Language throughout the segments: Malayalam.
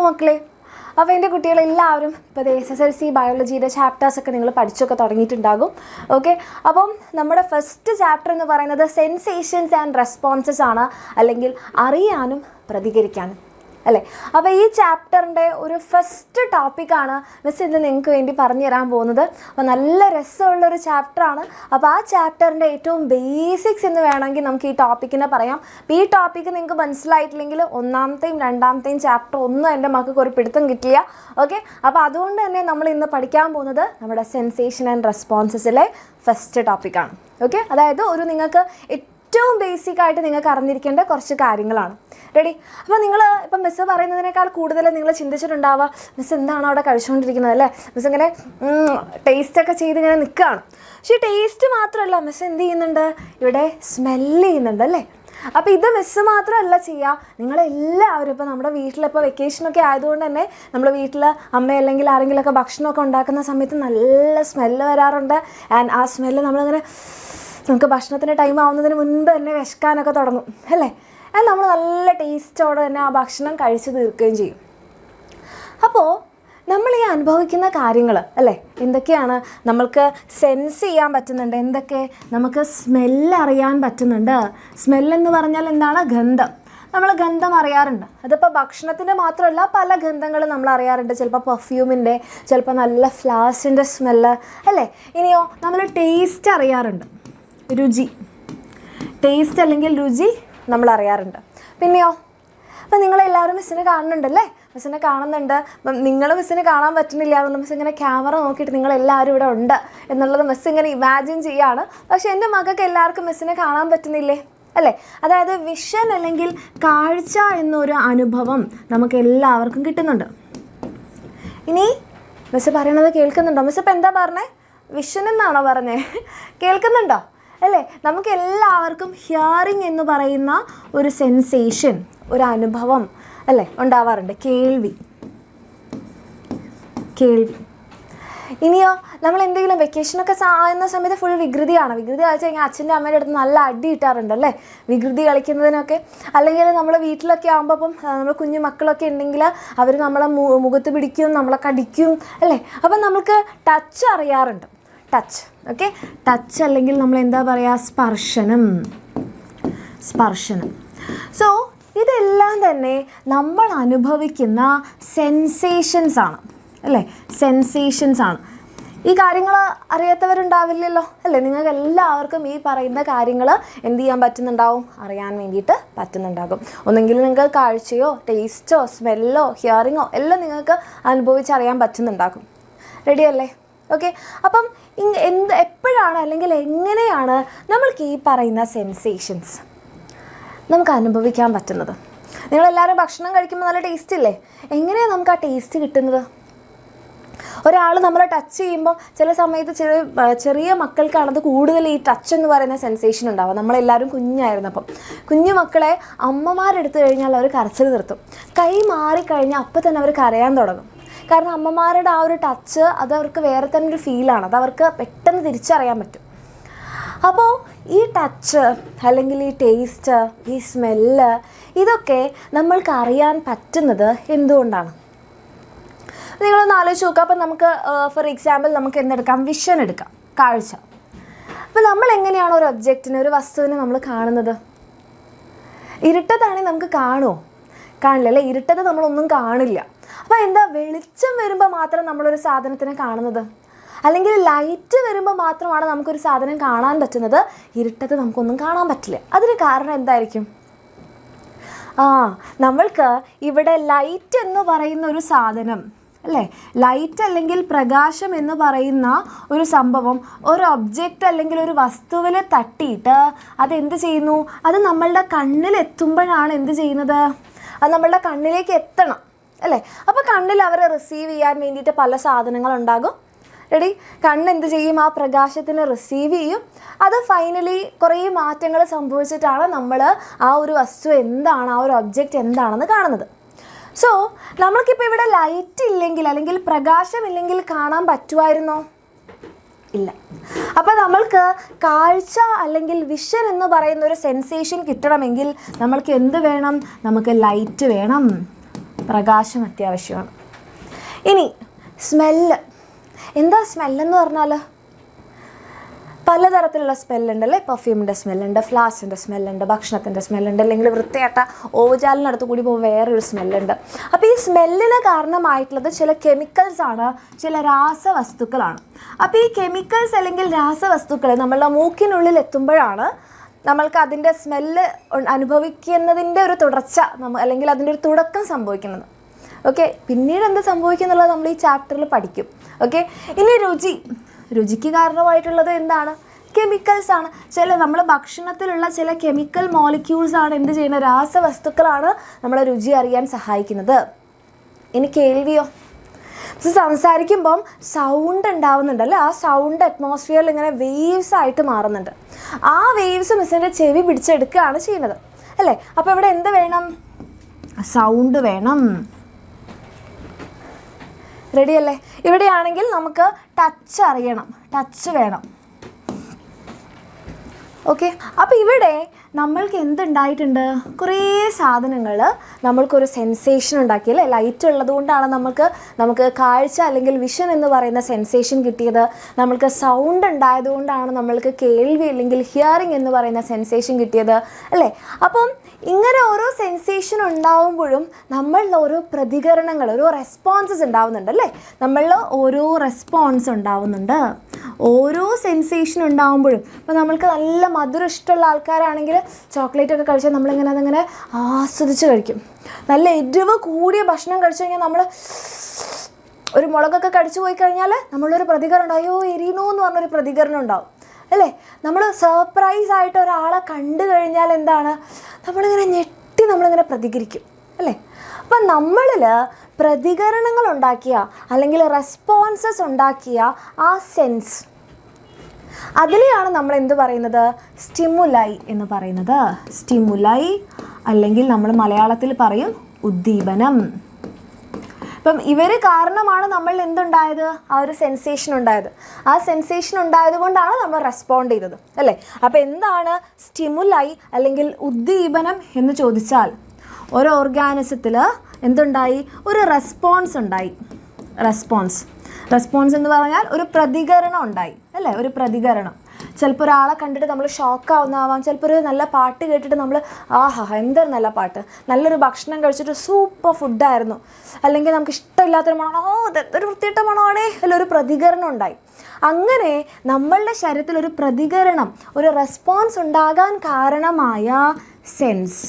മക്കളെ, അപ്പോൾ എൻ്റെ കുട്ടികളെല്ലാവരും ഇപ്പോൾ SSLC ബയോളജിയുടെ ചാപ്റ്റേഴ്സൊക്കെ നിങ്ങൾ പഠിച്ചൊക്കെ തുടങ്ങിയിട്ടുണ്ടാകും. ഓക്കെ, അപ്പം നമ്മുടെ ഫസ്റ്റ് ചാപ്റ്റർ എന്ന് പറയുന്നത് സെൻസേഷൻസ് ആൻഡ് റെസ്പോൺസസ് ആണ്, അല്ലെങ്കിൽ അറിയാനും പ്രതികരിക്കാനും അല്ലേ. അപ്പോൾ ഈ ചാപ്റ്ററിൻ്റെ ഒരു ഫസ്റ്റ് ടോപ്പിക്കാണ് മിസ് ഇന്ന് നിങ്ങൾക്ക് വേണ്ടി പറഞ്ഞു തരാൻ പോകുന്നത്. അപ്പോൾ നല്ല രസമുള്ളൊരു ചാപ്റ്ററാണ്. അപ്പോൾ ആ ചാപ്റ്ററിൻ്റെ ഏറ്റവും ബേസിക്സ് എന്ന് വേണമെങ്കിൽ നമുക്ക് ഈ ടോപ്പിക്കിനെ പറയാം. അപ്പോൾ ഈ ടോപ്പിക്ക് നിങ്ങൾക്ക് മനസ്സിലായിട്ടില്ലെങ്കിൽ ഒന്നാമത്തെയും രണ്ടാമത്തെയും ചാപ്റ്റർ ഒന്നും എൻ്റെ മക്കൾക്ക് ഒരു പിടുത്തം കിട്ടില്ല. ഓക്കെ, അപ്പോൾ അതുകൊണ്ട് തന്നെ നമ്മൾ ഇന്ന് പഠിക്കാൻ പോകുന്നത് നമ്മുടെ സെൻസേഷൻ ആൻഡ് റെസ്പോൺസസിലെ ഫസ്റ്റ് ടോപ്പിക്കാണ്. ഓക്കെ, അതായത് ഒരു നിങ്ങൾക്ക് ഏറ്റവും ബേസിക്കായിട്ട് നിങ്ങൾക്ക് അറിഞ്ഞിരിക്കേണ്ട കുറച്ച് കാര്യങ്ങളാണ്. റെഡി? അപ്പോൾ നിങ്ങൾ ഇപ്പം മിസ്സ് പറയുന്നതിനേക്കാൾ കൂടുതൽ നിങ്ങൾ ചിന്തിച്ചിട്ടുണ്ടാവുക, മിസ്സ് എന്താണ് അവിടെ കഴിച്ചുകൊണ്ടിരിക്കുന്നത് അല്ലേ, മിസ്സ് ഇങ്ങനെ ടേസ്റ്റൊക്കെ ചെയ്ത് ഇങ്ങനെ നിൽക്കുകയാണ്. പക്ഷേ ടേസ്റ്റ് മാത്രമല്ല, മിസ്സ് എന്ത് ചെയ്യുന്നുണ്ട്, ഇവിടെ സ്മെല്ല് ചെയ്യുന്നുണ്ട് അല്ലേ. അപ്പോൾ ഇത് മിസ്സ് മാത്രമല്ല ചെയ്യുക, നിങ്ങളെല്ലാവരും ഇപ്പോൾ നമ്മുടെ വീട്ടിലിപ്പോൾ വെക്കേഷനൊക്കെ ആയതുകൊണ്ട് തന്നെ നമ്മൾ വീട്ടിൽ അമ്മ അല്ലെങ്കിൽ ആരെങ്കിലുമൊക്കെ ഭക്ഷണമൊക്കെ ഉണ്ടാക്കുന്ന സമയത്ത് നല്ല സ്മെല്ല് വരാറുണ്ട്. ആൻഡ് ആ സ്മെല്ല് നമ്മളിങ്ങനെ നമുക്ക് ഭക്ഷണത്തിൻ്റെ ടൈം ആവുന്നതിന് മുൻപ് തന്നെ വിശക്കാനൊക്കെ തുടങ്ങും അല്ലേ. അത് നമ്മൾ നല്ല ടേസ്റ്റോടെ തന്നെ ആ ഭക്ഷണം കഴിച്ച് തീർക്കുകയും ചെയ്യും. അപ്പോൾ നമ്മൾ ഈ അനുഭവിക്കുന്ന കാര്യങ്ങൾ അല്ലേ, എന്തൊക്കെയാണ് നമ്മൾക്ക് സെൻസ് ചെയ്യാൻ പറ്റുന്നുണ്ട്, എന്തൊക്കെ നമുക്ക് സ്മെല്ല് അറിയാൻ പറ്റുന്നുണ്ട്. സ്മെല്ലെന്ന് പറഞ്ഞാൽ എന്താണ്? ഗന്ധം. നമ്മൾ ഗന്ധം അറിയാറുണ്ട്. അതിപ്പോൾ ഭക്ഷണത്തിൻ്റെ മാത്രമല്ല, പല ഗന്ധങ്ങൾ നമ്മൾ അറിയാറുണ്ട്. ചിലപ്പോൾ പെർഫ്യൂമിൻ്റെ, ചിലപ്പോൾ നല്ല ഫ്ലവേഴ്സിൻ്റെ സ്മെല്ല് അല്ലേ. ഇനിയോ നമ്മൾ ടേസ്റ്റ് അറിയാറുണ്ട്, രുചി, ടേസ്റ്റ് അല്ലെങ്കിൽ രുചി നമ്മൾ അറിയാറുണ്ട്. പിന്നെയോ, അപ്പം നിങ്ങളെല്ലാവരും മിസ്സിനെ കാണുന്നുണ്ടല്ലേ, മിസ്സിനെ കാണുന്നുണ്ട്. അപ്പം നിങ്ങൾ മിസ്സിനെ കാണാൻ പറ്റുന്നില്ല, അതുകൊണ്ട് മിസ് ഇങ്ങനെ ക്യാമറ നോക്കിയിട്ട് നിങ്ങളെല്ലാവരും ഇവിടെ ഉണ്ട് എന്നുള്ളത് മിസ് ഇങ്ങനെ ഇമാജിൻ ചെയ്യുകയാണ്. പക്ഷേ എൻ്റെ മകൾക്ക് എല്ലാവർക്കും മിസ്സിനെ കാണാൻ പറ്റുന്നില്ലേ അല്ലേ. അതായത് വിഷൻ അല്ലെങ്കിൽ കാഴ്ച എന്നൊരു അനുഭവം നമുക്ക് എല്ലാവർക്കും കിട്ടുന്നുണ്ട്. ഇനി മിസ് പറയണത് കേൾക്കുന്നുണ്ടോ? മിസ് ഇപ്പം എന്താ പറഞ്ഞേ? വിഷൻ എന്നാണോ പറഞ്ഞേ? കേൾക്കുന്നുണ്ടോ അല്ലേ? നമുക്ക് എല്ലാവർക്കും ഹിയറിങ് എന്ന് പറയുന്ന ഒരു സെൻസേഷൻ, ഒരു അനുഭവം അല്ലേ ഉണ്ടാവാറുണ്ട്. കേൾവി. ഇനിയോ, നമ്മൾ എന്തെങ്കിലും വെക്കേഷനൊക്കെ ആകുന്ന സമയത്ത് ഫുൾ വികൃതിയാണ്. വികൃതി കളിച്ച് കഴിഞ്ഞാൽ അച്ഛൻ്റെ അമ്മയുടെ അടുത്ത് നല്ല അടി കിട്ടാറുണ്ട് അല്ലേ, വികൃതി കളിക്കുന്നതിനൊക്കെ. അല്ലെങ്കിൽ നമ്മൾ വീട്ടിലൊക്കെ ആകുമ്പോൾ ഇപ്പം നമ്മൾ കുഞ്ഞു മക്കളൊക്കെ ഉണ്ടെങ്കിൽ അവർ നമ്മളെ മുഖത്ത് പിടിക്കും, നമ്മളെ കടിക്കും അല്ലേ. അപ്പം നമുക്ക് ടച്ച് അറിയാറുണ്ട്. ടച്ച്. ഓക്കെ, ടച്ച് അല്ലെങ്കിൽ നമ്മൾ എന്താ പറയുക, സ്പർശനം. സോ ഇതെല്ലാം തന്നെ നമ്മൾ അനുഭവിക്കുന്ന സെൻസേഷൻസ് ആണ് അല്ലേ, സെൻസേഷൻസ് ആണ്. ഈ കാര്യങ്ങൾ അറിയാത്തവരുണ്ടാവില്ലല്ലോ അല്ലേ. നിങ്ങൾക്ക് എല്ലാവർക്കും ഈ പറയുന്ന കാര്യങ്ങൾ എന്ത് ചെയ്യാൻ പറ്റുന്നുണ്ടാവും, അറിയാൻ വേണ്ടിയിട്ട് പറ്റുന്നുണ്ടാകും. ഒന്നെങ്കിൽ നിങ്ങൾക്ക് കാഴ്ചയോ ടേസ്റ്റോ സ്മെല്ലോ ഹിയറിങ്ങോ എല്ലാം നിങ്ങൾക്ക് അനുഭവിച്ചറിയാൻ പറ്റുന്നുണ്ടാകും. റെഡിയല്ലേ? ഓക്കെ, അപ്പം എപ്പോഴാണ് അല്ലെങ്കിൽ എങ്ങനെയാണ് നമ്മൾക്ക് ഈ പറയുന്ന സെൻസേഷൻസ് നമുക്ക് അനുഭവിക്കാൻ പറ്റുന്നത്? നിങ്ങളെല്ലാവരും ഭക്ഷണം കഴിക്കുമ്പോൾ നല്ല ടേസ്റ്റ് ഇല്ലേ? എങ്ങനെയാണ് നമുക്ക് ആ ടേസ്റ്റ് കിട്ടുന്നത്? ഒരാൾ നമ്മളെ ടച്ച് ചെയ്യുമ്പോൾ ചില സമയത്ത് ചെറിയ മക്കൾക്കാണത് കൂടുതൽ ഈ ടച്ച് എന്ന് പറയുന്ന സെൻസേഷൻ ഉണ്ടാവുക. നമ്മളെല്ലാവരും കുഞ്ഞായിരുന്നപ്പം കുഞ്ഞു മക്കളെ അമ്മമാരെടുത്തു കഴിഞ്ഞാൽ അവർ കരച്ചിൽ നിർത്തും. കൈ മാറിക്കഴിഞ്ഞാൽ അപ്പം തന്നെ അവർ കരയാൻ തുടങ്ങും. കാരണം അമ്മമാരുടെ ആ ഒരു ടച്ച് അത് അവർക്ക് വേറെ തന്നെ ഒരു ഫീലാണ്, അത് അവർക്ക് പെട്ടെന്ന് തിരിച്ചറിയാൻ പറ്റും. അപ്പോൾ ഈ ടച്ച് അല്ലെങ്കിൽ ഈ ടേസ്റ്റ്, ഈ സ്മെല്ല്, ഇതൊക്കെ നമ്മൾക്ക് അറിയാൻ പറ്റുന്നത് എന്തുകൊണ്ടാണ്? നിങ്ങളൊന്ന് ആലോചിച്ച് നോക്കുക. അപ്പം നമുക്ക് ഫോർ എക്സാമ്പിൾ നമുക്ക് എന്തെടുക്കാം, വിഷൻ എടുക്കാം, കാഴ്ച. അപ്പോൾ നമ്മൾ എങ്ങനെയാണ് ഒരു ഒബ്ജക്റ്റിനെ, ഒരു വസ്തുവിനെ നമ്മൾ കാണുന്നത്? ഇരുട്ടത്താണെങ്കിൽ നമുക്ക് കാണുമോ? കാണില്ല അല്ലേ. ഇരുട്ടത്ത് നമ്മളൊന്നും കാണില്ല. അപ്പോൾ എന്താ, വെളിച്ചം വരുമ്പോൾ മാത്രം നമ്മളൊരു സാധനത്തിനെ കാണുന്നത്, അല്ലെങ്കിൽ ലൈറ്റ് വരുമ്പോൾ മാത്രമാണ് നമുക്കൊരു സാധനം കാണാൻ പറ്റുന്നത്. ഇരുട്ടത്ത് നമുക്കൊന്നും കാണാൻ പറ്റില്ല. അതിന് കാരണം എന്തായിരിക്കും? നമ്മൾക്ക് ഇവിടെ ലൈറ്റ് എന്ന് പറയുന്ന ഒരു സാധനം അല്ലേ, ലൈറ്റ് അല്ലെങ്കിൽ പ്രകാശം എന്ന് പറയുന്ന ഒരു സംഭവം ഒരു ഒബ്ജക്റ്റ് അല്ലെങ്കിൽ ഒരു വസ്തുവിൽ തട്ടിയിട്ട് അതെന്ത് ചെയ്യുന്നു, അത് നമ്മളുടെ കണ്ണിലെത്തുമ്പോഴാണ് എന്ത് ചെയ്യുന്നത്, അത് നമ്മളുടെ കണ്ണിലേക്ക് എത്തണം അല്ലേ. അപ്പോൾ കണ്ണിൽ അവരെ റിസീവ് ചെയ്യാൻ വേണ്ടിയിട്ട് പല സാധനങ്ങളുണ്ടാകും. റെഡി? കണ്ണെന്ത് ചെയ്യും, ആ പ്രകാശത്തിനെ റിസീവ് ചെയ്യും. അത് ഫൈനലി കുറേ മാറ്റങ്ങൾ സംഭവിച്ചിട്ടാണ് നമ്മൾ ആ ഒരു വസ്തു എന്താണ്, ആ ഒരു ഒബ്ജക്റ്റ് എന്താണെന്ന് കാണുന്നത്. സോ നമ്മൾക്കിപ്പോൾ ഇവിടെ ലൈറ്റ് ഇല്ലെങ്കിൽ അല്ലെങ്കിൽ പ്രകാശമില്ലെങ്കിൽ കാണാൻ പറ്റുമായിരുന്നോ? ഇല്ല. അപ്പോൾ നമ്മൾക്ക് കാഴ്ച അല്ലെങ്കിൽ വിഷൻ എന്ന് പറയുന്ന ഒരു സെൻസേഷൻ കിട്ടണമെങ്കിൽ നമ്മൾക്ക് എന്ത് വേണം? നമുക്ക് ലൈറ്റ് വേണം, പ്രകാശം അത്യാവശ്യമാണ്. ഇനി സ്മെല്ല്. എന്താ സ്മെല്ലെന്ന് പറഞ്ഞാൽ പലതരത്തിലുള്ള സ്മെല്ലുണ്ടല്ലേ. പെർഫ്യൂമിൻ്റെ സ്മെല്ലുണ്ട്, ഫ്ലാസിൻ്റെ സ്മെല്ലുണ്ട്, ഭക്ഷണത്തിൻ്റെ സ്മെല്ലുണ്ട്, അല്ലെങ്കിൽ വൃത്തിയായിട്ട ഓവുചാലിനടുത്ത് കൂടി പോകുമ്പോൾ വേറൊരു സ്മെല്ലുണ്ട്. അപ്പോൾ ഈ സ്മെല്ലിന് കാരണമായിട്ടുള്ളത് ചില കെമിക്കൽസാണ്, ചില രാസവസ്തുക്കളാണ്. അപ്പോൾ ഈ കെമിക്കൽസ് അല്ലെങ്കിൽ രാസവസ്തുക്കൾ നമ്മളുടെ മൂക്കിനുള്ളിൽ എത്തുമ്പോഴാണ് നമ്മൾക്ക് അതിൻ്റെ സ്മെല്ല് അനുഭവിക്കുന്നതിൻ്റെ ഒരു തുടർച്ച അല്ലെങ്കിൽ അതിൻ്റെ ഒരു തുടക്കം സംഭവിക്കുന്നത്. ഓക്കെ, പിന്നീട് എന്ത് സംഭവിക്കുന്നുള്ളത് നമ്മൾ ഈ ചാപ്റ്ററിൽ പഠിക്കും. ഓക്കെ, ഇനി രുചിക്ക് കാരണമായിട്ടുള്ളത് എന്താണ്? കെമിക്കൽസാണ്. നമ്മുടെ ഭക്ഷണത്തിലുള്ള ചില കെമിക്കൽ മോളിക്യൂൾസാണ് എന്ത് ചെയ്യുന്നത്? രാസവസ്തുക്കളാണ് നമ്മളെ രുചി അറിയാൻ സഹായിക്കുന്നത്. ഇനി കേൾവിയോ? സംസാരിക്കുമ്പം സൗണ്ട് ഉണ്ടാവുന്നുണ്ടല്ലേ, ആ സൗണ്ട് അറ്റ്മോസ്ഫിയറിൽ ഇങ്ങനെ വേവ്സ് ആയിട്ട് മാറുന്നുണ്ട്. ആ വേവ്സ് മിസ്സിൻ്റെ ചെവി പിടിച്ചെടുക്കുകയാണ് ചെയ്യുന്നത് അല്ലേ. അപ്പോൾ ഇവിടെ എന്ത് വേണം? സൗണ്ട് വേണം. റെഡിയല്ലേ? ഇവിടെയാണെങ്കിൽ നമുക്ക് ടച്ച് അറിയണം, ടച്ച് വേണം. ഓക്കെ, അപ്പോൾ ഇവിടെ നമ്മൾക്ക് എന്തുണ്ടായിട്ടുണ്ട്? കുറേ സാധനങ്ങൾ നമ്മൾക്കൊരു സെൻസേഷൻ ഉണ്ടാക്കിയല്ലേ. ലൈറ്റ് ഉള്ളത് കൊണ്ടാണ് നമുക്ക് കാഴ്ച അല്ലെങ്കിൽ വിഷൻ എന്ന് പറയുന്ന സെൻസേഷൻ കിട്ടിയത്. നമ്മൾക്ക് സൗണ്ട് ഉണ്ടായതുകൊണ്ടാണ് നമ്മൾക്ക് കേൾവി അല്ലെങ്കിൽ ഹിയറിംഗ് എന്ന് പറയുന്ന സെൻസേഷൻ കിട്ടിയത് അല്ലേ. അപ്പം ഇങ്ങനെ ഓരോ സെൻസേഷൻ ഉണ്ടാവുമ്പോഴും നമ്മളിൽ ഓരോ പ്രതികരണങ്ങൾ, ഓരോ റെസ്പോൺസസ് ഉണ്ടാവുന്നുണ്ട് അല്ലേ. നമ്മളിൽ ഓരോ റെസ്പോൺസ് ഉണ്ടാവുന്നുണ്ട് ഓരോ സെൻസേഷൻ ഉണ്ടാവുമ്പോഴും. ഇപ്പോൾ നമ്മൾക്ക് നല്ല മധുരം ഇഷ്ടമുള്ള ആൾക്കാരാണെങ്കിൽ ചോക്ലേറ്റ് ഒക്കെ കഴിച്ചാൽ നമ്മളിങ്ങനെ അതങ്ങനെ ആസ്വദിച്ച് കഴിക്കും. നല്ല എരിവ് കൂടിയ ഭക്ഷണം കഴിച്ചു കഴിഞ്ഞാൽ നമ്മൾ ഒരു മുളകൊക്കെ കടിച്ചു പോയി കഴിഞ്ഞാൽ നമ്മളൊരു പ്രതികരണം ഉണ്ടാവും, അയ്യോ എരിയണോ എന്ന് പറഞ്ഞൊരു പ്രതികരണം ഉണ്ടാവും അല്ലേ. നമ്മൾ സർപ്രൈസ് ആയിട്ട് ഒരാളെ കണ്ടു കഴിഞ്ഞാൽ എന്താണ്, നമ്മളിങ്ങനെ പ്രതികരിക്കും അല്ലേ. അപ്പം നമ്മളിൽ പ്രതികരണങ്ങൾ ഉണ്ടാക്കിയ അല്ലെങ്കിൽ റെസ്പോൺസസ് ഉണ്ടാക്കിയ ആ സെൻസ്, അതിനെയാണ് നമ്മൾ എന്ത് പറയുന്നത്? സ്റ്റിമുലൈ എന്ന് പറയുന്നത്. സ്റ്റിമുലൈ അല്ലെങ്കിൽ നമ്മൾ മലയാളത്തിൽ പറയും ഉദ്ദീപനം. അപ്പം ഇവർ കാരണമാണ് നമ്മൾ എന്തുണ്ടായത്? ആ ഒരു സെൻസേഷൻ ഉണ്ടായത്. ആ സെൻസേഷൻ ഉണ്ടായത് കൊണ്ടാണ് നമ്മൾ റെസ്പോണ്ട് ചെയ്തത് അല്ലേ. അപ്പോൾ എന്താണ് സ്റ്റിമുലൈ അല്ലെങ്കിൽ ഉദ്ദീപനം എന്ന് ചോദിച്ചാൽ, ഒരു ഓർഗാനിസത്തിൽ എന്തുണ്ടായി? ഒരു റെസ്പോൺസ് ഉണ്ടായി. റെസ്പോൺസ് എന്ന് പറഞ്ഞാൽ ഒരു പ്രതികരണം ഉണ്ടായി അല്ലേ. ഒരു പ്രതികരണം. ചിലപ്പോൾ ഒരാളെ കണ്ടിട്ട് നമ്മൾ ഷോക്കാവുന്നതാവാം. ചിലപ്പോൾ ഒരു നല്ല പാട്ട് കേട്ടിട്ട് നമ്മൾ ആഹാ എന്തൊരു നല്ല പാട്ട്, നല്ലൊരു ഭക്ഷണം കഴിച്ചിട്ട് സൂപ്പർ ഫുഡായിരുന്നു, അല്ലെങ്കിൽ നമുക്ക് ഇഷ്ടമില്ലാത്തൊരു മണോ, ഒരു വൃത്തിയിട്ട മണമാണേ, ഒരു പ്രതികരണം ഉണ്ടായി. അങ്ങനെ നമ്മളുടെ ശരീരത്തിൽ ഒരു പ്രതികരണം, ഒരു റെസ്പോൺസ് ഉണ്ടാകാൻ കാരണമായ സെൻസ്,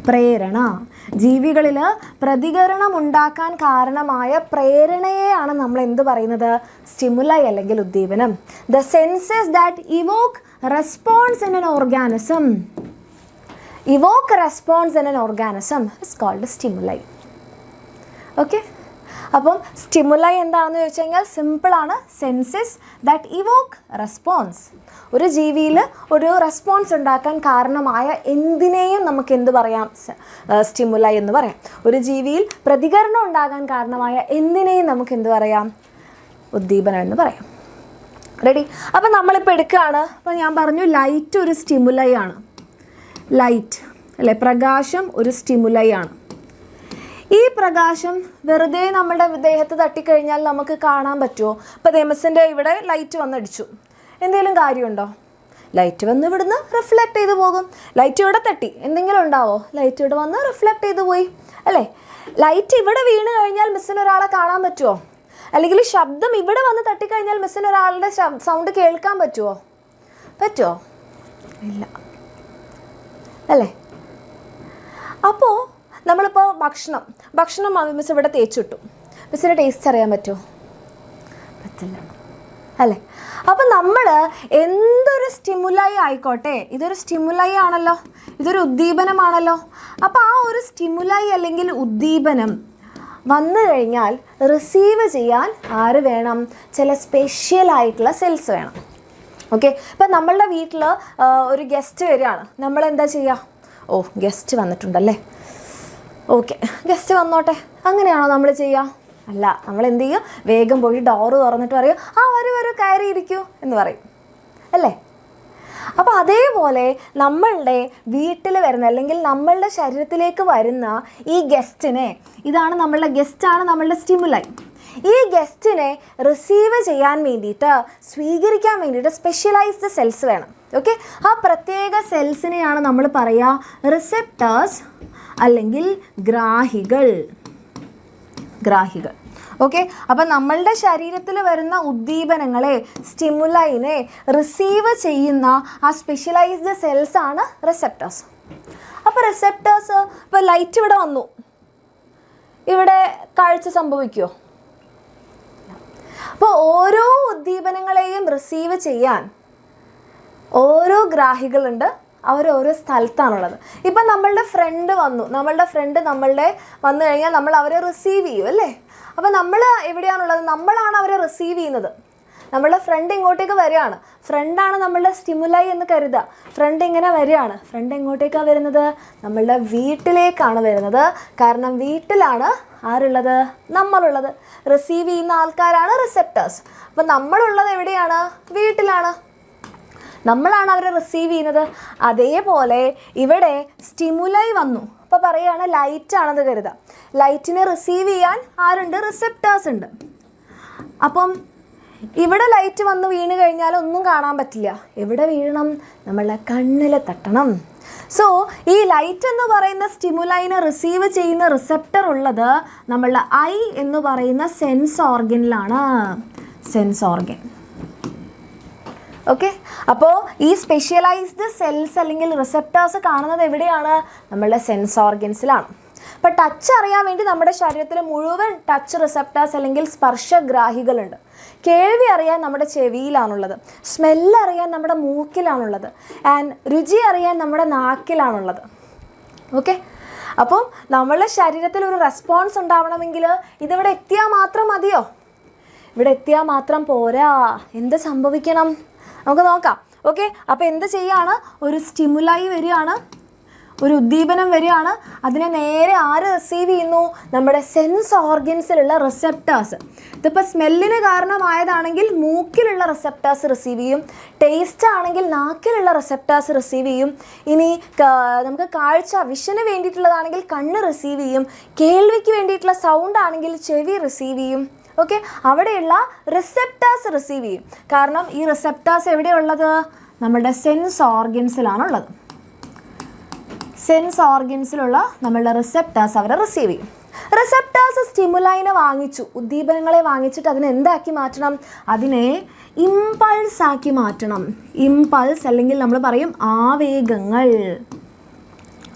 പ്രേരണ, ജീവികളിൽ പ്രതികരണം ഉണ്ടാക്കാൻ കാരണമായ പ്രേരണയെയാണ് നമ്മൾ എന്ത് പറയുന്നത്? സ്റ്റിമുലൈ അല്ലെങ്കിൽ ഉദ്ദീപനം. The senses that evoke response in an organism is called stimuli. Okay, അപ്പം സ്റ്റിമുലൈ എന്താണെന്ന് ചോദിച്ചു കഴിഞ്ഞാൽ സിമ്പിളാണ്. Senses that evoke response. ഒരു ജീവിയിൽ ഒരു റെസ്പോൺസ് ഉണ്ടാക്കാൻ കാരണമായ എന്തിനേയും നമുക്ക് എന്ത് പറയാം? സ്റ്റിമുലൈ എന്ന് പറയാം. ഒരു ജീവിയിൽ പ്രതികരണം ഉണ്ടാകാൻ കാരണമായ എന്തിനേയും നമുക്ക് എന്ത് പറയാം? ഉദ്ദീപനം എന്ന് പറയാം. റെഡി? അപ്പം നമ്മളിപ്പോൾ എടുക്കുകയാണ്. അപ്പോൾ ഞാൻ പറഞ്ഞു ലൈറ്റ് ഒരു സ്റ്റിമുലൈ ആണ്. ലൈറ്റ് അല്ലേ, പ്രകാശം ഒരു സ്റ്റിമുലൈ ആണ്. ഈ പ്രകാശം വെറുതെ നമ്മുടെ ദേഹത്ത് തട്ടിക്കഴിഞ്ഞാൽ നമുക്ക് കാണാൻ പറ്റുമോ? ഇപ്പോൾ മിസ്സിൻ്റെ ഇവിടെ ലൈറ്റ് വന്നടിച്ചു, എന്തെങ്കിലും കാര്യമുണ്ടോ? ലൈറ്റ് വന്ന് ഇവിടുന്ന് റിഫ്ലക്റ്റ് ചെയ്ത് പോകും. ലൈറ്റ് ഇവിടെ തട്ടി, എന്തെങ്കിലും ഉണ്ടാവോ? ലൈറ്റ് ഇവിടെ വന്ന് റിഫ്ലക്റ്റ് ചെയ്ത് പോയി അല്ലേ. ലൈറ്റ് ഇവിടെ വീണ് കഴിഞ്ഞാൽ മിസ്സിന് ഒരാളെ കാണാൻ പറ്റുമോ? അല്ലെങ്കിൽ ശബ്ദം ഇവിടെ വന്ന് തട്ടിക്കഴിഞ്ഞാൽ മിസ്സിന് ഒരാളുടെ സൗണ്ട് കേൾക്കാൻ പറ്റുമോ? ഇല്ല അല്ലേ. അപ്പോൾ നമ്മളിപ്പോൾ ഭക്ഷണം മിസ് ഇവിടെ തേച്ചിട്ടു, മിസ്സിൻ്റെ ടേസ്റ്റ് അറിയാൻ പറ്റുമോ? പറ്റില്ല അല്ലേ. അപ്പം നമ്മൾ എന്തൊരു സ്റ്റിമുലൈ ആയിക്കോട്ടെ, ഇതൊരു സ്റ്റിമുലൈ ആണല്ലോ, ഇതൊരു ഉദ്ദീപനമാണല്ലോ. അപ്പോൾ ആ ഒരു സ്റ്റിമുലൈ അല്ലെങ്കിൽ ഉദ്ദീപനം വന്നു കഴിഞ്ഞാൽ റിസീവ് ചെയ്യാൻ ആര് വേണം? ചില സ്പെഷ്യൽ ആയിട്ടുള്ള സെൽസ് വേണം. ഓക്കെ, ഇപ്പം നമ്മളുടെ വീട്ടിൽ ഒരു ഗസ്റ്റ് വരികയാണ്, നമ്മളെന്താ ചെയ്യുക? ഓ ഗസ്റ്റ് വന്നിട്ടുണ്ടല്ലേ, ഓക്കെ ഗസ്റ്റ് വന്നോട്ടെ, അങ്ങനെയാണോ നമ്മൾ ചെയ്യുക? അല്ല, നമ്മൾ എന്ത് ചെയ്യുക? വേഗം പോയി ഡോറ് തുറന്നിട്ട് പറയും, ആ വരൂ കയറിയിരിക്കൂ എന്ന് പറയും അല്ലേ. അപ്പോൾ അതേപോലെ നമ്മളുടെ വീട്ടിൽ വരുന്ന അല്ലെങ്കിൽ നമ്മളുടെ ശരീരത്തിലേക്ക് വരുന്ന ഈ ഗസ്റ്റിനെ, ഇതാണ് നമ്മളുടെ ഗസ്റ്റാണ് നമ്മളുടെ സ്റ്റിമുലൈ. ഈ ഗസ്റ്റിനെ റിസീവ് ചെയ്യാൻ വേണ്ടിയിട്ട്, സ്വീകരിക്കാൻ വേണ്ടിയിട്ട് സ്പെഷ്യലൈസ്ഡ് സെൽസ് വേണം. ഓക്കെ, ആ പ്രത്യേക സെൽസിനെയാണ് നമ്മൾ പറയുക റിസെപ്റ്റേഴ്സ് അല്ലെങ്കിൽ ഗ്രാഹികൾ. ഓക്കെ, അപ്പം നമ്മളുടെ ശരീരത്തിൽ വരുന്ന ഉദ്ദീപനങ്ങളെ, സ്റ്റിമുലൈനെ റിസീവ് ചെയ്യുന്ന ആ സ്പെഷ്യലൈസ്ഡ് സെൽസ് ആണ് റിസെപ്റ്റേഴ്സ്. അപ്പോൾ റിസെപ്റ്റേഴ്സ്, ഇപ്പോൾ ലൈറ്റ് ഇവിടെ വന്നു, ഇവിടെ കാഴ്ച സംഭവിക്കുമോ? അപ്പോൾ ഓരോ ഉദ്ദീപനങ്ങളെയും റിസീവ് ചെയ്യാൻ ഓരോ ഗ്രാഹികളുണ്ട്, അവരോരോ സ്ഥലത്താണുള്ളത്. ഇപ്പം നമ്മളുടെ ഫ്രണ്ട് വന്നു, വന്നു കഴിഞ്ഞാൽ നമ്മൾ അവരെ റിസീവ് ചെയ്യും അല്ലേ? അപ്പോൾ നമ്മൾ എവിടെയാണുള്ളത്? നമ്മളാണ് അവരെ റിസീവ് ചെയ്യുന്നത്. നമ്മളുടെ ഫ്രണ്ട് ഇങ്ങോട്ടേക്ക് വരികയാണ്, ഫ്രണ്ടാണ് നമ്മളുടെ സ്റ്റിമുലൈ എന്ന് കരുതുക. ഫ്രണ്ട് ഇങ്ങനെ വരികയാണ്, ഫ്രണ്ട് എങ്ങോട്ടേക്കാണ് വരുന്നത്? നമ്മളുടെ വീട്ടിലേക്കാണ് വരുന്നത്. കാരണം വീട്ടിലാണ് ആരുള്ളത്? നമ്മളുള്ളത്. റിസീവ് ചെയ്യുന്ന ആൾക്കാരാണ് റിസെപ്റ്റേഴ്സ്. അപ്പം നമ്മളുള്ളത് എവിടെയാണ്? വീട്ടിലാണ്. നമ്മളാണ് അവരെ റിസീവ് ചെയ്യുന്നത്. അതേപോലെ ഇവിടെ സ്റ്റിമുലൈ വന്നു, അപ്പോൾ പറയുകയാണ് ലൈറ്റാണെന്ന് കരുതുക. ലൈറ്റിനെ റിസീവ് ചെയ്യാൻ ആരുണ്ട്? റിസെപ്റ്റേഴ്സ് ഉണ്ട്. അപ്പം ഇവിടെ ലൈറ്റ് വന്ന് വീണ് കഴിഞ്ഞാൽ ഒന്നും കാണാൻ പറ്റില്ല. എവിടെ വീഴണം? നമ്മളുടെ കണ്ണിൽ തട്ടണം. സോ ഈ ലൈറ്റ് എന്ന് പറയുന്ന സ്റ്റിമുലൈനെ റിസീവ് ചെയ്യുന്ന റിസെപ്റ്റർ ഉള്ളത് നമ്മളുടെ ഐ എന്ന് പറയുന്ന സെൻസ് ഓർഗനിലാണ്. Sense organ. ഓക്കെ, അപ്പോൾ ഈ സ്പെഷ്യലൈസ്ഡ് സെൽസ് അല്ലെങ്കിൽ റിസെപ്റ്റേഴ്സ് കാണുന്നത് എവിടെയാണ്? നമ്മളുടെ സെൻസ് ഓർഗൻസിലാണ്. അപ്പോൾ ടച്ച് അറിയാൻ വേണ്ടി നമ്മുടെ ശരീരത്തിൽ മുഴുവൻ ടച്ച് റിസെപ്റ്റേഴ്സ് അല്ലെങ്കിൽ സ്പർശഗ്രാഹികളുണ്ട്. കേൾവി അറിയാൻ നമ്മുടെ ചെവിയിലാണുള്ളത്, സ്മെല്ല് അറിയാൻ നമ്മുടെ മൂക്കിലാണുള്ളത്, ആൻഡ് രുചി അറിയാൻ നമ്മുടെ നാക്കിലാണുള്ളത്. ഓക്കെ, അപ്പോൾ നമ്മളുടെ ശരീരത്തിൽ ഒരു റെസ്പോൺസ് ഉണ്ടാവണമെങ്കിൽ ഇതിവിടെ എത്തിയാൽ മാത്രം മതിയോ? ഇവിടെ എത്തിയാൽ മാത്രം പോരാ. എന്ത് സംഭവിക്കണം? നമുക്ക് നോക്കാം. ഓക്കെ, അപ്പോൾ എന്ത് ചെയ്യാണ്? ഒരു സ്റ്റിമുലൈ വരികയാണ്, ഒരു ഉദ്ദീപനം വരികയാണ്. അതിനെ നേരെ ആര് റിസീവ് ചെയ്യുന്നു? നമ്മുടെ സെൻസ് ഓർഗൻസിലുള്ള റിസെപ്റ്റേഴ്സ്. ഇതിപ്പോൾ സ്മെല്ലിന് കാരണമായതാണെങ്കിൽ മൂക്കിലുള്ള റിസെപ്റ്റേഴ്സ് റിസീവ് ചെയ്യും. ടേസ്റ്റ് ആണെങ്കിൽ നാക്കിലുള്ള റിസെപ്റ്റേഴ്സ് റിസീവ് ചെയ്യും. ഇനി നമുക്ക് കാഴ്ച, വിഷന് വേണ്ടിയിട്ടുള്ളതാണെങ്കിൽ കണ്ണ് റിസീവ് ചെയ്യും. കേൾവിക്ക് വേണ്ടിയിട്ടുള്ള സൗണ്ട് ആണെങ്കിൽ ചെവി റിസീവ് ചെയ്യും. ഓക്കെ, അവിടെയുള്ള റിസെപ്റ്റേഴ്സ് റിസീവ് ചെയ്യും. കാരണം ഈ റിസെപ്റ്റേഴ്സ് എവിടെയുള്ളത്? നമ്മുടെ സെൻസ് ഓർഗൻസിലാണുള്ളത്. സെൻസ് ഓർഗൻസിലുള്ള നമ്മളുടെ റിസെപ്റ്റേഴ്സ് അവരെ റിസീവ് ചെയ്യും. റിസെപ്റ്റേഴ്സ് സ്റ്റിമുലൈനെ വാങ്ങിച്ചു, ഉദ്ദീപനങ്ങളെ വാങ്ങിച്ചിട്ട് അതിനെ എന്താക്കി മാറ്റണം? അതിനെ ഇമ്പൾസ് ആക്കി മാറ്റണം. ഇമ്പൾസ് അല്ലെങ്കിൽ നമ്മൾ പറയും ആവേഗങ്ങൾ.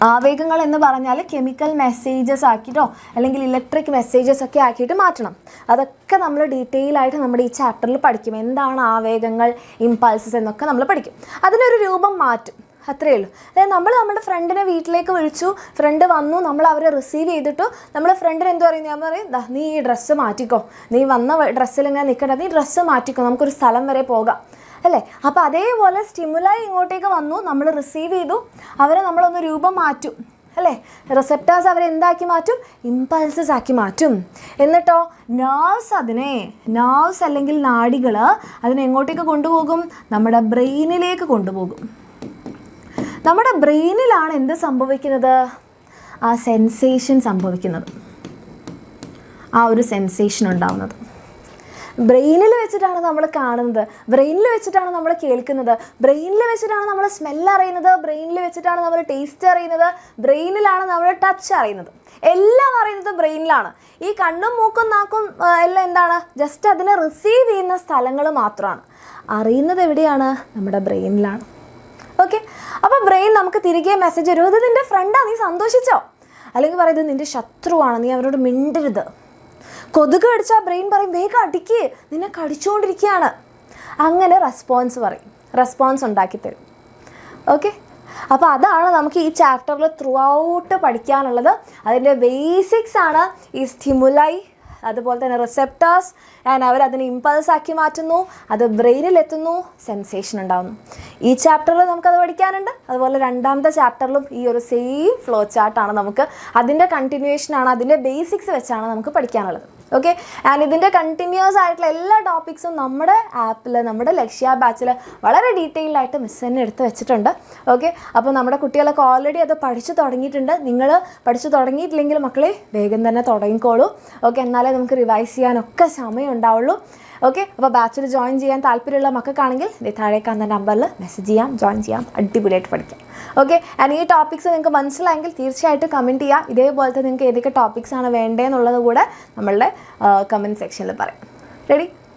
ആവേഗങ്ങൾ എന്ന് പറഞ്ഞാൽ കെമിക്കൽ മെസ്സേജസ് ആക്കിയിട്ടോ അല്ലെങ്കിൽ ഇലക്ട്രിക് മെസ്സേജസ് ഒക്കെ ആക്കിയിട്ട് മാറ്റണം. അതൊക്കെ നമ്മൾ ഡീറ്റെയിൽ ആയിട്ട് നമ്മുടെ ഈ ചാപ്റ്ററിൽ പഠിക്കും. എന്താണ് ആവേഗങ്ങൾ, ഇമ്പൾസസ് എന്നൊക്കെ നമ്മൾ പഠിക്കും. അതിനൊരു രൂപം മാറ്റും, അത്രയേ ഉള്ളൂ. അതായത് നമ്മൾ നമ്മുടെ ഫ്രണ്ടിനെ വീട്ടിലേക്ക് വിളിച്ചു, ഫ്രണ്ട് വന്നു, നമ്മൾ അവരെ റിസീവ് ചെയ്തിട്ടു. നമ്മൾ ഫ്രണ്ടിന് എന്ത് പറയും? ഞാൻ പറയും, നീ ഈ ഡ്രസ്സ് മാറ്റിക്കോ, നീ വന്ന ഡ്രസ്സിൽ ഇങ്ങനെ നിൽക്കണ്ട, നീ ഡ്രസ്സ് മാറ്റിക്കോ, നമുക്കൊരു സ്ഥലം വരെ പോകാം അല്ലേ? അപ്പോൾ അതേപോലെ സ്റ്റിമുലൈ ഇങ്ങോട്ടേക്ക് വന്നു, നമ്മൾ റിസീവ് ചെയ്തു, അവരെ നമ്മളൊന്ന് രൂപം മാറ്റും അല്ലേ? റിസെപ്റ്റേഴ്സ് അവരെ എന്താക്കി മാറ്റും? ഇമ്പൾസസ് ആക്കി മാറ്റും. എന്നിട്ടോ നെർവ്സ് അല്ലെങ്കിൽ നാഡികൾ അതിനെ എങ്ങോട്ടേക്ക് കൊണ്ടുപോകും? നമ്മുടെ ബ്രെയിനിലേക്ക് കൊണ്ടുപോകും. നമ്മുടെ ബ്രെയിനിലാണ് എന്ത് സംഭവിക്കുന്നത്? ആ സെൻസേഷൻ സംഭവിക്കുന്നത്, ആ ഒരു സെൻസേഷൻ ഉണ്ടാവുന്നത്. ബ്രെയിനിൽ വെച്ചിട്ടാണ് നമ്മൾ കാണുന്നത്, ബ്രെയിനിൽ വെച്ചിട്ടാണ് നമ്മൾ കേൾക്കുന്നത്, ബ്രെയിനിൽ വെച്ചിട്ടാണ് നമ്മൾ സ്മെല്ല് അറിയുന്നത്, ബ്രെയിനിൽ വെച്ചിട്ടാണ് നമ്മൾ ടേസ്റ്റ് അറിയുന്നത്, ബ്രെയിനിലാണ് നമ്മൾ ടച്ച് അറിയുന്നത്. എല്ലാം അറിയുന്നത് ബ്രെയിനിലാണ്. ഈ കണ്ണും മൂക്കും നാക്കും എല്ലാം എന്താണ്? ജസ്റ്റ് അതിനെ റിസീവ് ചെയ്യുന്ന സ്ഥലങ്ങൾ മാത്രമാണ്. അറിയുന്നത് എവിടെയാണ്? നമ്മുടെ ബ്രെയിനിലാണ്. ഓക്കെ, അപ്പോൾ ബ്രെയിൻ നമുക്ക് തിരികെ മെസ്സേജ് തരും, ഇത് നിൻ്റെ ഫ്രണ്ടാണ്, നീ സന്തോഷിച്ചോ? അല്ലെങ്കിൽ പറയുന്നത് നിൻ്റെ ശത്രുവാണ്, നീ അവരോട് മിണ്ടരുത്. കൊതുക് കടിച്ചാൽ ബ്രെയിൻ പറയും വേഗം അടിക്ക്, നിന്നെ കടിച്ചുകൊണ്ടിരിക്കുകയാണ്. അങ്ങനെ റെസ്പോൺസ് ഉണ്ടാക്കി തരും. ഓക്കെ, അപ്പോൾ അതാണ് നമുക്ക് ഈ ചാപ്റ്ററിൽ ത്രൂ ഔട്ട് പഠിക്കാനുള്ളത്. അതിൻ്റെ ബേസിക്സ് ആണ് ഈ സ്റ്റിമുലൈ, അതുപോലെ തന്നെ റിസെപ്റ്റേഴ്സ്, ആൻഡ് അവരതിനെ ഇമ്പൾസ് ആക്കി മാറ്റുന്നു, അത് ബ്രെയിനിലെത്തുന്നു, സെൻസേഷൻ ഉണ്ടാകുന്നു. ഈ ചാപ്റ്ററിൽ നമുക്കത് പഠിക്കാനുണ്ട്. അതുപോലെ രണ്ടാമത്തെ ചാപ്റ്ററിലും ഈ ഒരു സെയിം ഫ്ലോ ചാർട്ടാണ് നമുക്ക്, അതിൻ്റെ കണ്ടിന്യൂവേഷനാണ്, അതിൻ്റെ ബേസിക്സ് വെച്ചാണ് നമുക്ക് പഠിക്കാനുള്ളത്. ഓക്കെ. ആൻഡ് ഇതിൻ്റെ കണ്ടിന്യൂസ് ആയിട്ടുള്ള എല്ലാ ടോപ്പിക്സും നമ്മുടെ ആപ്പിൽ, നമ്മുടെ ലക്ഷ്യ ബാച്ചിൽ വളരെ ഡീറ്റെയിൽഡ് ആയിട്ട് മിസ് തന്നെ എടുത്ത് വെച്ചിട്ടുണ്ട്. ഓക്കെ. അപ്പോൾ നമ്മുടെ കുട്ടികളൊക്കെ ഓൾറെഡി അത് പഠിച്ചു തുടങ്ങിയിട്ടുണ്ട്. നിങ്ങൾ പഠിച്ചു തുടങ്ങിയിട്ടില്ലെങ്കിൽ മക്കളെ വേഗം തന്നെ തുടങ്ങിക്കോളൂ. ഓക്കെ. എന്നാലേ നമുക്ക് റിവൈസ് ചെയ്യാനൊക്കെ സമയം ഉണ്ടാവുള്ളൂ. ഓക്കെ. അപ്പോൾ ബാച്ചിൽ ജോയിൻ ചെയ്യാൻ താല്പര്യമുള്ള മക്കൾക്കാണെങ്കിൽ താഴെ കാണുന്ന നമ്പറിൽ മെസ്സേജ് ചെയ്യാം, ജോയിൻ ചെയ്യാം, അടിപൊളിയായിട്ട് പഠിക്കാം. ഓക്കെ. ആൻഡ് ഈ ടോപ്പിക്സ് നിങ്ങൾക്ക് മനസ്സിലായെങ്കിൽ തീർച്ചയായിട്ടും കമൻറ്റ് ചെയ്യുക. ഇതേപോലത്തെ നിങ്ങൾക്ക് ഏതൊക്കെ ടോപ്പിക്സാണ് വേണ്ടതെന്നുള്ളത് കൂടെ നമ്മളുടെ കമൻറ്റ് സെക്ഷനിൽ പറയാം. റെഡി?